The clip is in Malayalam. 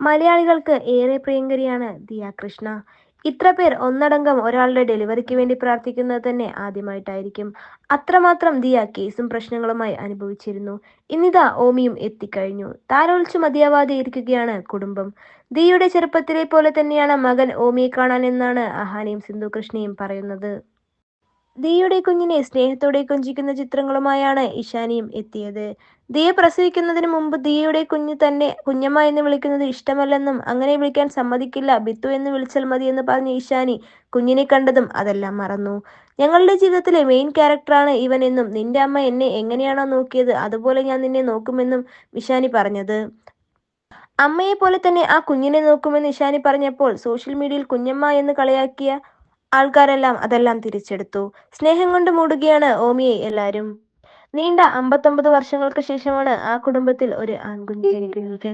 മലയാളികൾക്ക് ഏറെ പ്രിയങ്കരിയാണ് ദിയ കൃഷ്ണ. ഇത്ര പേർ ഒന്നടങ്കം ഒരാളുടെ ഡെലിവറിക്ക് വേണ്ടി പ്രാർത്ഥിക്കുന്നത് തന്നെ ആദ്യമായിട്ടായിരിക്കും. അത്രമാത്രം ദിയ കേസും പ്രശ്നങ്ങളുമായി അനുഭവിച്ചിരുന്നു. ഇന്നിതാ ഓമിയും എത്തിക്കഴിഞ്ഞു. താലോലിച്ചു മതിയാവാതെ ഇരിക്കുകയാണ് കുടുംബം. ദിയയുടെ ചെറുപ്പത്തിലെ പോലെ തന്നെയാണ് മകൻ ഓമിയെ കാണാൻ എന്നാണ് അഹാനയും സിന്ധു കൃഷ്ണയും പറയുന്നത്. ദിയയുടെ കുഞ്ഞിനെ സ്നേഹത്തോടെ കൊഞ്ചിക്കുന്ന ചിത്രങ്ങളുമായാണ് ഇഷാനിയും എത്തിയത്. ദിയ പ്രസവിക്കുന്നതിന് മുമ്പ് ദിയയുടെ കുഞ്ഞ് തന്നെ കുഞ്ഞമ്മ എന്ന് വിളിക്കുന്നത് ഇഷ്ടമല്ലെന്നും അങ്ങനെ വിളിക്കാൻ സമ്മതിക്കില്ല, ബിത്തു എന്ന് വിളിച്ചാൽ മതിയെന്ന് പറഞ്ഞ ഇഷാനി കുഞ്ഞിനെ കണ്ടതും അതെല്ലാം മറന്നു. ഞങ്ങളുടെ ജീവിതത്തിലെ മെയിൻ ക്യാരക്ടറാണ് ഇവൻ എന്നും നിന്റെ അമ്മ എന്നെ എങ്ങനെയാണോ നോക്കിയത് അതുപോലെ ഞാൻ നിന്നെ നോക്കുമെന്നും ഇഷാനി പറഞ്ഞത്. അമ്മയെ പോലെ തന്നെ ആ കുഞ്ഞിനെ നോക്കുമെന്ന് ഇഷാനി പറഞ്ഞപ്പോൾ സോഷ്യൽ മീഡിയയിൽ കുഞ്ഞമ്മ എന്ന് കളിയാക്കിയ ആൾക്കാരെല്ലാം അതെല്ലാം തിരിച്ചെടുത്തു. സ്നേഹം കൊണ്ട് മൂടുകയാണ് ഓമിയെ എല്ലാരും. നീണ്ട 59 വർഷങ്ങൾക്ക് ശേഷമാണ് ആ കുടുംബത്തിൽ ഒരു ആൺകുഞ്ഞ് ജനിക്കുന്നത്.